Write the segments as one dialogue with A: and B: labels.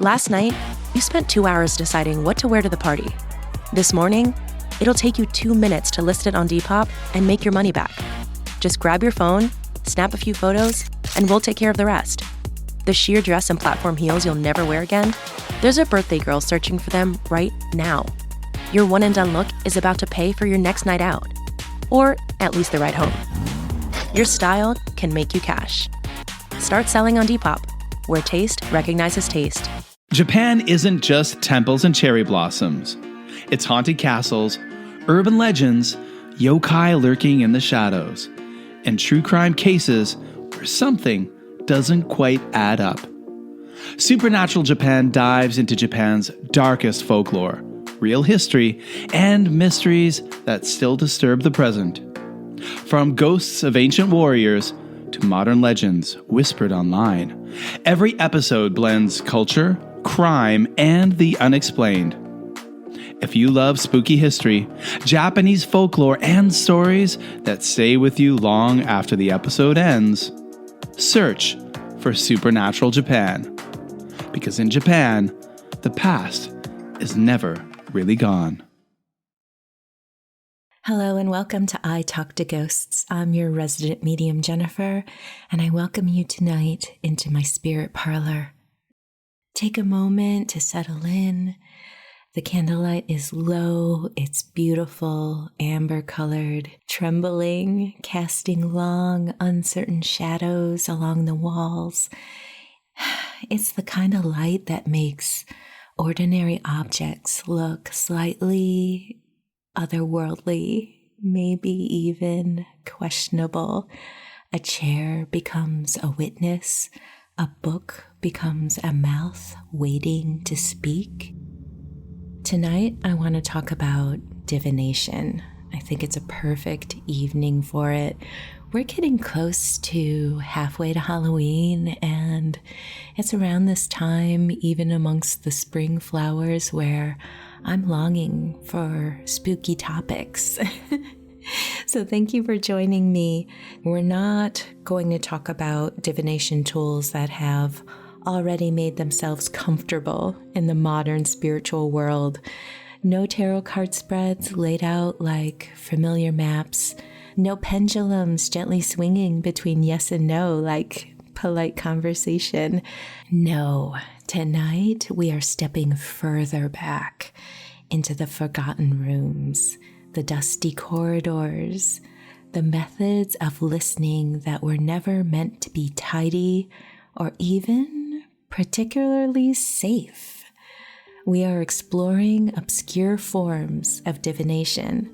A: Last night, you spent 2 hours deciding what to wear to the party. This morning, it'll take you 2 minutes to list it on Depop and make your money back. Just grab your phone, snap a few photos, and we'll take care of the rest. The sheer dress and platform heels you'll never wear again, there's a birthday girl searching for them right now. Your one and done look is about to pay for your next night out. Or at least the ride home. Your style can make you cash. Start selling on Depop, where taste recognizes taste.
B: Japan isn't just temples and cherry blossoms. It's haunted castles, urban legends, yokai lurking in the shadows, and true crime cases where something doesn't quite add up. Supernatural Japan dives into Japan's darkest folklore, real history, and mysteries that still disturb the present. From ghosts of ancient warriors to modern legends whispered online, every episode blends culture, crime, and the unexplained. If you love spooky history, Japanese folklore, and stories that stay with you long after the episode ends, search for Supernatural Japan. Because in Japan, the past is never really gone.
C: Hello and welcome to I Talk to Ghosts. I'm your resident medium, Jennifer, and I welcome you tonight into my spirit parlor. Take a moment to settle in. The candlelight is low, it's beautiful, amber-colored, trembling, casting long, uncertain shadows along the walls. It's the kind of light that makes ordinary objects look slightly otherworldly, maybe even questionable. A chair becomes a witness, a book becomes a mouth waiting to speak. Tonight, I want to talk about divination. I think it's a perfect evening for it. We're getting close to halfway to Halloween, and it's around this time, even amongst the spring flowers, where I'm longing for spooky topics. So thank you for joining me. We're not going to talk about divination tools that have already made themselves comfortable in the modern spiritual world. No tarot card spreads laid out like familiar maps. No pendulums gently swinging between yes and no like polite conversation. No, tonight we are stepping further back into the forgotten rooms, the dusty corridors, the methods of listening that were never meant to be tidy or even particularly safe. We are exploring obscure forms of divination,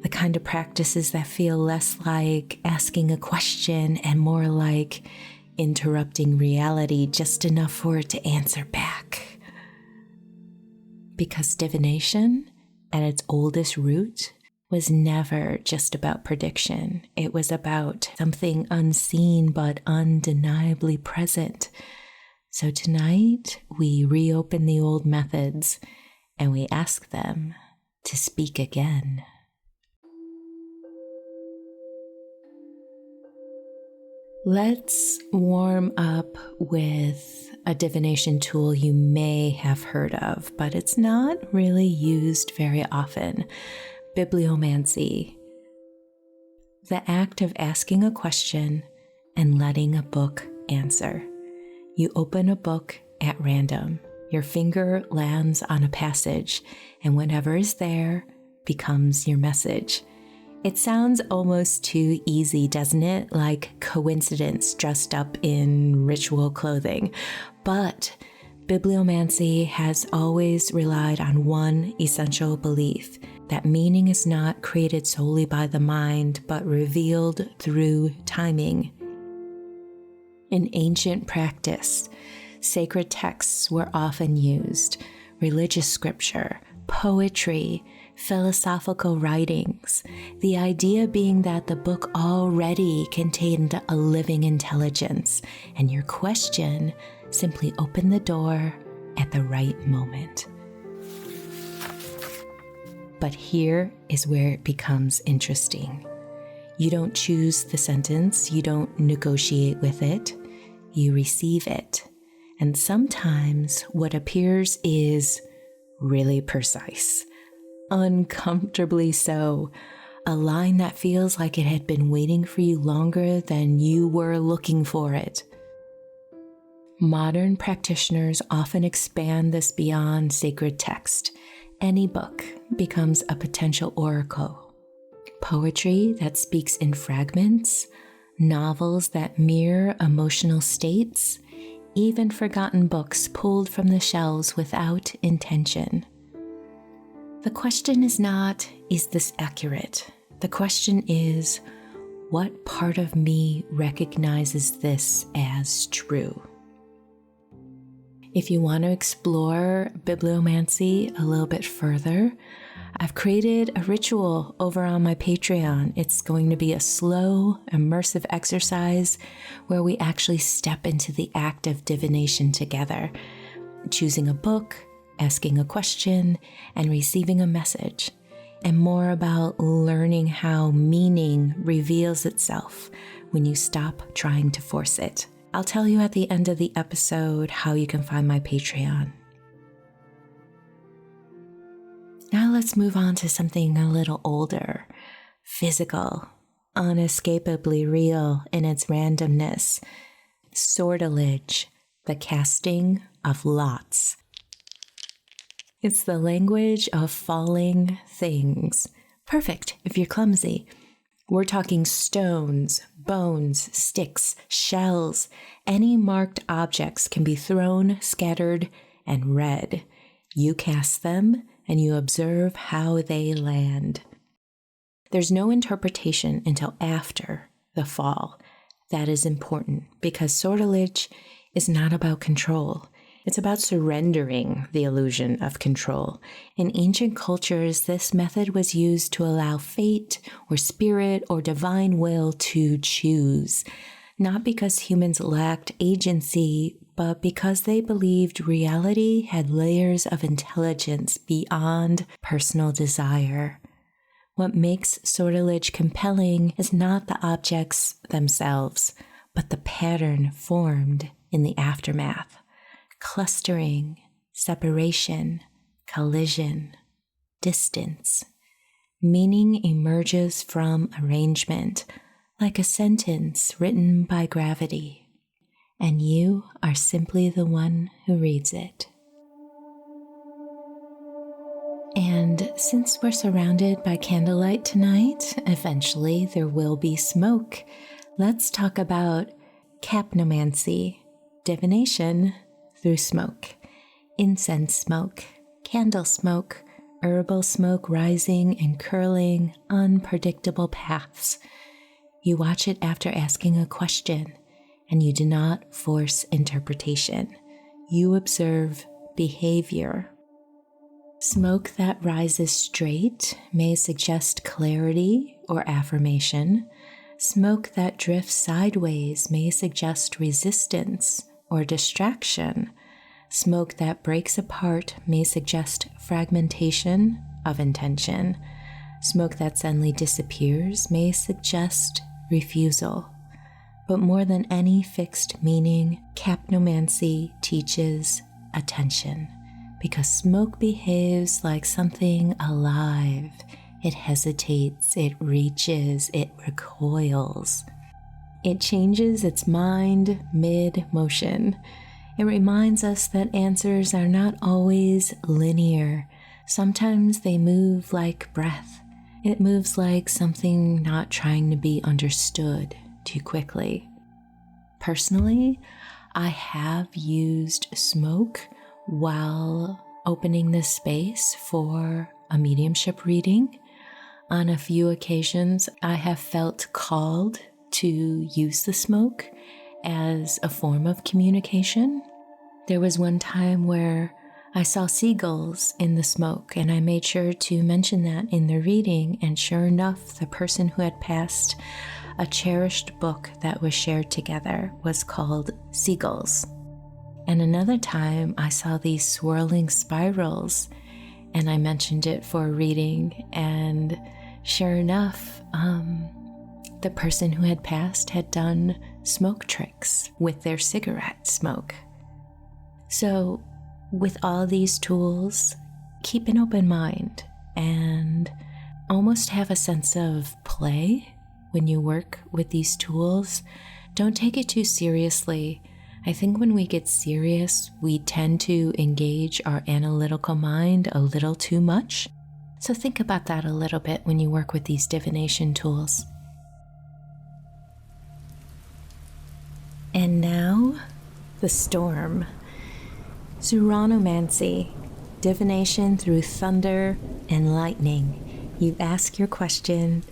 C: the kind of practices that feel less like asking a question and more like interrupting reality just enough for it to answer back. Because divination, at its oldest root, was never just about prediction. It was about something unseen but undeniably present. So tonight, we reopen the old methods and we ask them to speak again. Let's warm up with a divination tool you may have heard of, but it's not really used very often. Bibliomancy. The act of asking a question and letting a book answer. You open a book at random. Your finger lands on a passage, and whatever is there becomes your message. It sounds almost too easy, doesn't it? Like coincidence dressed up in ritual clothing. But bibliomancy has always relied on one essential belief, that meaning is not created solely by the mind, but revealed through timing. In ancient practice, sacred texts were often used, religious scripture, poetry, philosophical writings, the idea being that the book already contained a living intelligence, and your question simply opened the door at the right moment. But here is where it becomes interesting. You don't choose the sentence, you don't negotiate with it, you receive it. And sometimes what appears is really precise, uncomfortably so, a line that feels like it had been waiting for you longer than you were looking for it. Modern practitioners often expand this beyond sacred text. Any book becomes a potential oracle. Poetry that speaks in fragments, novels that mirror emotional states, even forgotten books pulled from the shelves without intention. The question is not, is this accurate? The question is, what part of me recognizes this as true? If you want to explore bibliomancy a little bit further, I've created a ritual over on my Patreon. It's going to be a slow, immersive exercise where we actually step into the act of divination together, choosing a book, asking a question, and receiving a message, and more about learning how meaning reveals itself when you stop trying to force it. I'll tell you at the end of the episode how you can find my Patreon. Now let's move on to something a little older, physical, unescapably real in its randomness. Sortilege, the casting of lots. It's the language of falling things. Perfect if you're clumsy. We're talking stones, bones, sticks, shells. Any marked objects can be thrown, scattered, and read. You cast them, and you observe how they land. There's no interpretation until after the fall. That is important because sortilege is not about control. It's about surrendering the illusion of control. In ancient cultures, this method was used to allow fate or spirit or divine will to choose, not because humans lacked agency, but because they believed reality had layers of intelligence beyond personal desire. What makes sortilege compelling is not the objects themselves, but the pattern formed in the aftermath. Clustering, separation, collision, distance. Meaning emerges from arrangement, like a sentence written by gravity, and you are simply the one who reads it. And since we're surrounded by candlelight tonight, eventually there will be smoke. Let's talk about capnomancy, divination through smoke, incense smoke, candle smoke, herbal smoke rising in curling, unpredictable paths. You watch it after asking a question, and you do not force interpretation. You observe behavior. Smoke that rises straight may suggest clarity or affirmation. Smoke that drifts sideways may suggest resistance or distraction. Smoke that breaks apart may suggest fragmentation of intention. Smoke that suddenly disappears may suggest refusal. But more than any fixed meaning, capnomancy teaches attention, because smoke behaves like something alive. It hesitates, it reaches, it recoils. It changes its mind mid-motion. It reminds us that answers are not always linear. Sometimes they move like breath. It moves like something not trying to be understood too quickly. Personally, I have used smoke while opening this space for a mediumship reading. On a few occasions, I have felt called to use the smoke as a form of communication. There was one time where I saw seagulls in the smoke, and I made sure to mention that in the reading, and sure enough, the person who had passed a cherished book that was shared together was called Seagulls. And another time, I saw these swirling spirals, and I mentioned it for a reading, and sure enough, the person who had passed had done smoke tricks with their cigarette smoke. So, with all these tools, keep an open mind and almost have a sense of play when you work with these tools. Don't take it too seriously. I think when we get serious, we tend to engage our analytical mind a little too much. So think about that a little bit when you work with these divination tools. And now, the storm. Zuranomancy, divination through thunder and lightning. You ask your question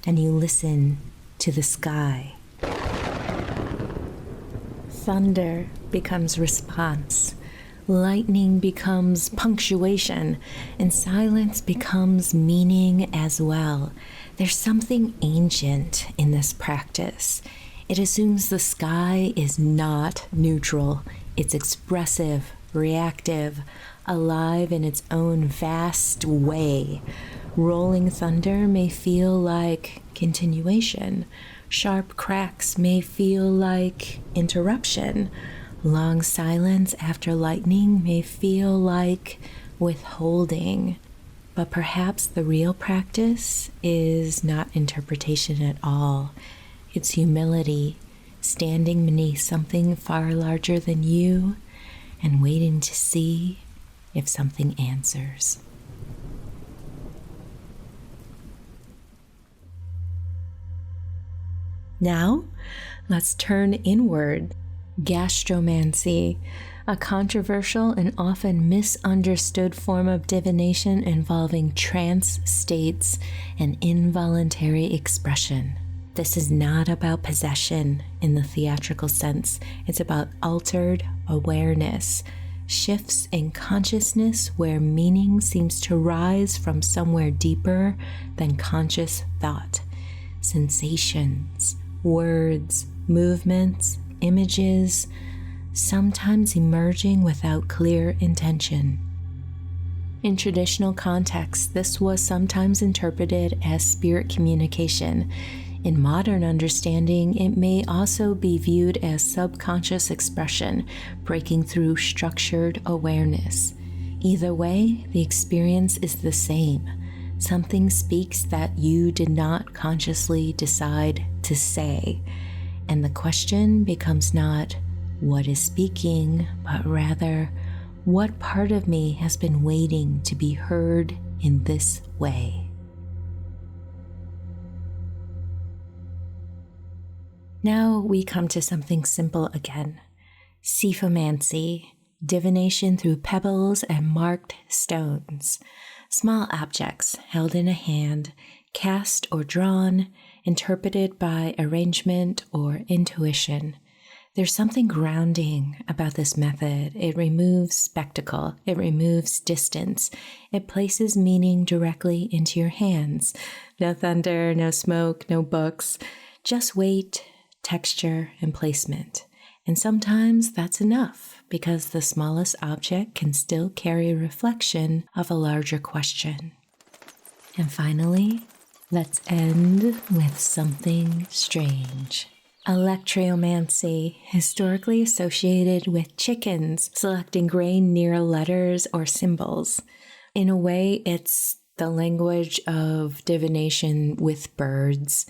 C: and you listen to the sky. Thunder becomes response. Lightning becomes punctuation, and silence becomes meaning as well. There's something ancient in this practice. It assumes the sky is not neutral. It's expressive, reactive, alive in its own vast way. Rolling thunder may feel like continuation. Sharp cracks may feel like interruption. Long silence after lightning may feel like withholding. But perhaps the real practice is not interpretation at all. It's humility, standing beneath something far larger than you and waiting to see if something answers. Now, let's turn inward. Gastromancy, a controversial and often misunderstood form of divination involving trance states and involuntary expression. This is not about possession in the theatrical sense. It's about altered awareness, shifts in consciousness where meaning seems to rise from somewhere deeper than conscious thought. Sensations, words, movements, images, sometimes emerging without clear intention. In traditional contexts, this was sometimes interpreted as spirit communication. In modern understanding, it may also be viewed as subconscious expression, breaking through structured awareness. Either way, the experience is the same. Something speaks that you did not consciously decide to say. And the question becomes not, what is speaking, but rather, what part of me has been waiting to be heard in this way? Now we come to something simple again. Cephomancy, divination through pebbles and marked stones. Small objects held in a hand, cast or drawn, interpreted by arrangement or intuition. There's something grounding about this method. It removes spectacle. It removes distance. It places meaning directly into your hands. No thunder, no smoke, no books. Just weight, texture, and placement. And sometimes that's enough because the smallest object can still carry a reflection of a larger question. And finally, let's end with something strange. Electromancy, historically associated with chickens selecting grain near letters or symbols. In a way, it's the language of divination with birds.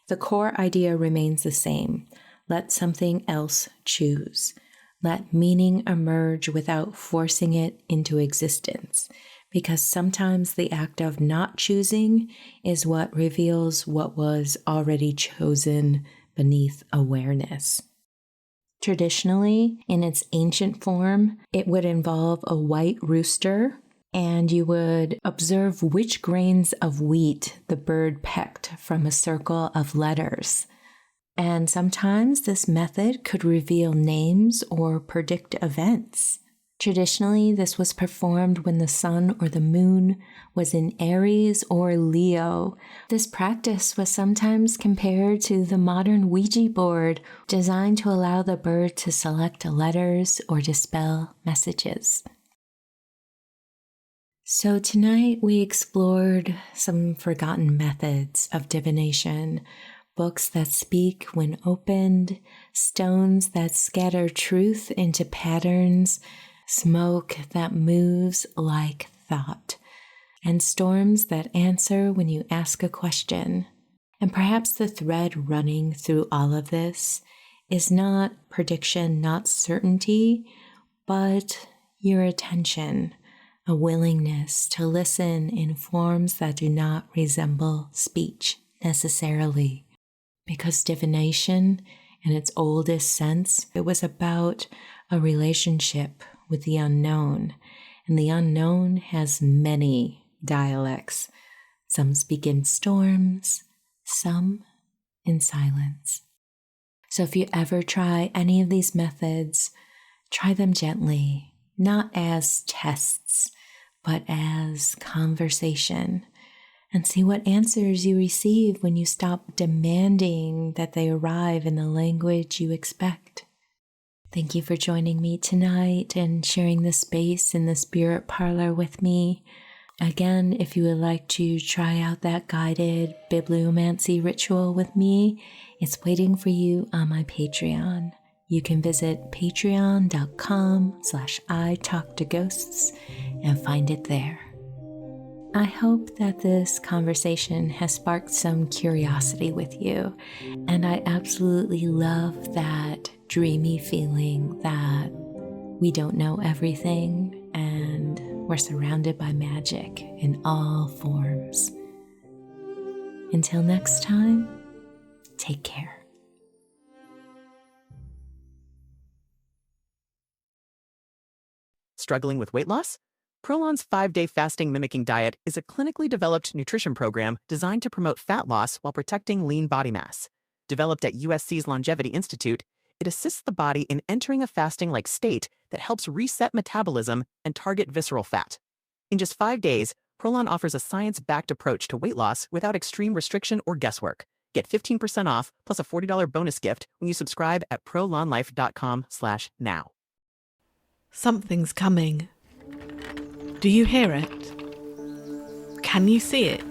C: The core idea remains the same. Let something else choose. Let meaning emerge without forcing it into existence. Because sometimes the act of not choosing is what reveals what was already chosen beneath awareness. Traditionally, in its ancient form, it would involve a white rooster, and you would observe which grains of wheat the bird pecked from a circle of letters. And sometimes this method could reveal names or predict events. Traditionally, this was performed when the sun or the moon was in Aries or Leo. This practice was sometimes compared to the modern Ouija board, designed to allow the bird to select letters or dispel messages. So tonight we explored some forgotten methods of divination, books that speak when opened, stones that scatter truth into patterns, smoke that moves like thought, and storms that answer when you ask a question. And perhaps the thread running through all of this is not prediction, not certainty, but your attention, a willingness to listen in forms that do not resemble speech necessarily. Because divination, in its oldest sense, it was about a relationship with the unknown, and the unknown has many dialects. Some speak in storms, some in silence. So if you ever try any of these methods, try them gently, not as tests, but as conversation, and see what answers you receive when you stop demanding that they arrive in the language you expect. Thank you for joining me tonight and sharing the space in the spirit parlor with me. Again, if you would like to try out that guided bibliomancy ritual with me, it's waiting for you on my Patreon. You can visit patreon.com/italktoghosts and find it there. I hope that this conversation has sparked some curiosity with you, and I absolutely love that dreamy feeling that we don't know everything and we're surrounded by magic in all forms. Until next time, take care.
D: Struggling with weight loss? Prolon's 5-day fasting mimicking diet is a clinically developed nutrition program designed to promote fat loss while protecting lean body mass. Developed at USC's Longevity Institute, it assists the body in entering a fasting-like state that helps reset metabolism and target visceral fat. In just 5 days, Prolon offers a science-backed approach to weight loss without extreme restriction or guesswork. Get 15% off plus a $40 bonus gift when you subscribe at prolonlife.com/now.
E: Something's coming. Do you hear it? Can you see it?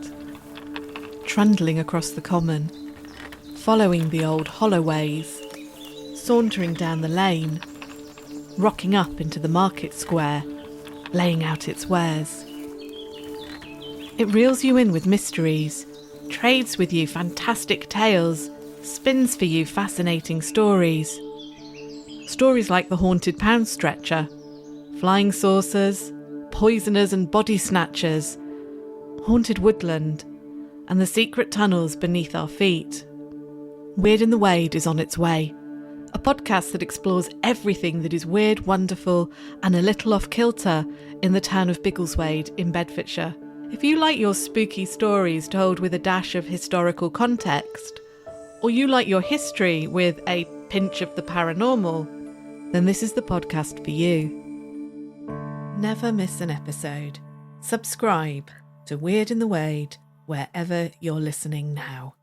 E: Trundling across the common, following the old holloways, sauntering down the lane, rocking up into the market square, laying out its wares. It reels you in with mysteries, trades with you fantastic tales, spins for you fascinating stories. Stories like the haunted pound stretcher, flying saucers, poisoners and body snatchers, haunted woodland, and the secret tunnels beneath our feet. Weird in the Wade is on its way, a podcast that explores everything that is weird, wonderful, and a little off-kilter in the town of Biggleswade in Bedfordshire. If you like your spooky stories told with a dash of historical context, or you like your history with a pinch of the paranormal, then this is the podcast for you. Never miss an episode. Subscribe to Weird in the Wade wherever you're listening now.